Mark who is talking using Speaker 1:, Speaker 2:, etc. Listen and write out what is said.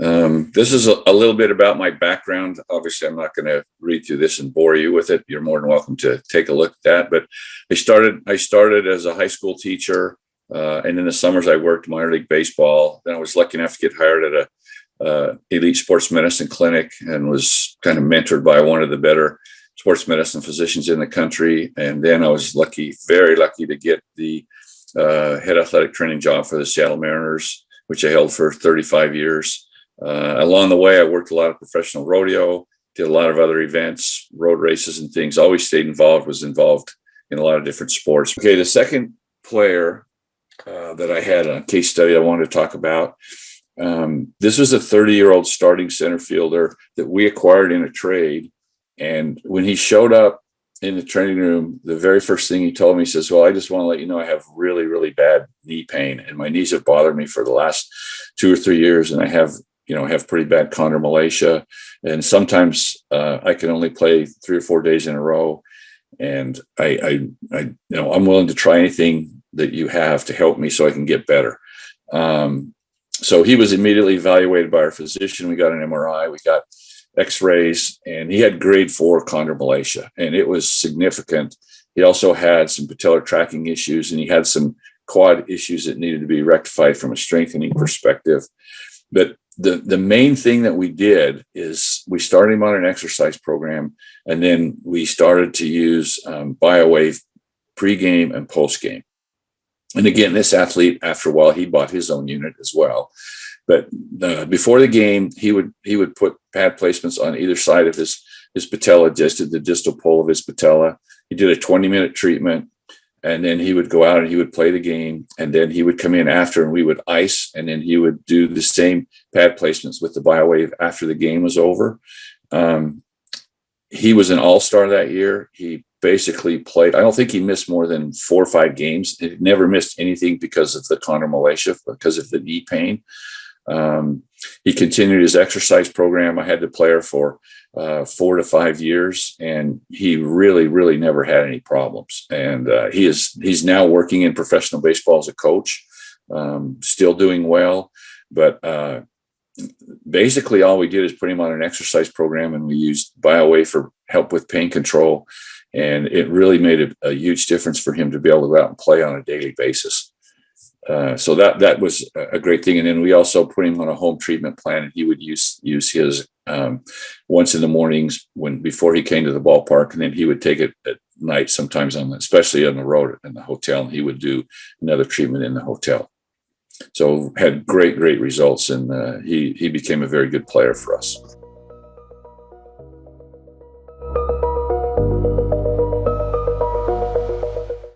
Speaker 1: This is a little bit about my background. Obviously, I'm not going to read through this and bore you with it. You're more than welcome to take a look at that. But I started as a high school teacher, and in the summers I worked minor league baseball. Then I was lucky enough to get hired at a elite sports medicine clinic and was kind of mentored by one of the better sports medicine physicians in the country. And then I was lucky, very lucky, to get the head athletic training job for the Seattle Mariners, which I held for 35 years. Along the way, I worked a lot of professional rodeo, did a lot of other events, road races and things, always stayed involved, was involved in a lot of different sports. Okay, the second player that I had a case study I wanted to talk about. This was a 30-year-old starting center fielder that we acquired in a trade. And when he showed up in the training room, the very first thing he told me, he says, "Well, I just want to let you know I have really, really bad knee pain, and my knees have bothered me for the last 2 or 3 years, and I have pretty bad chondromalacia, and sometimes I can only play 3 or 4 days in a row, and I'm willing to try anything that you have to help me so I can get better." So he was immediately evaluated by our physician. We got an MRI, we got X-rays, and he had grade 4 chondromalacia, and it was significant. He also had some patellar tracking issues, and he had some quad issues that needed to be rectified from a strengthening perspective. But the main thing that we did is we started him on an exercise program, and then we started to use BioWave pregame and postgame. And again, this athlete, after a while, he bought his own unit as well. But before the game, he would put pad placements on either side of his patella, just at the distal pole of his patella. He did a 20-minute treatment, and then he would go out and he would play the game, and then he would come in after and we would ice, and then he would do the same pad placements with the BioWave after the game was over. He was an all-star that year. He basically played, I don't think he missed more than 4 or 5 games. He never missed anything because of the chondromalacia, because of the knee pain. He continued his exercise program. I had the player for 4 to 5 years, and he really, really never had any problems. And he's now working in professional baseball as a coach, still doing well. But basically all we did is put him on an exercise program, and we used BioWave for help with pain control. And it really made a huge difference for him to be able to go out and play on a daily basis. So that was a great thing. And then we also put him on a home treatment plan, and he would use his once in the mornings before he came to the ballpark, and then he would take it at night, sometimes especially on the road in the hotel, and he would do another treatment in the hotel. So had great results, and he became a very good player for us.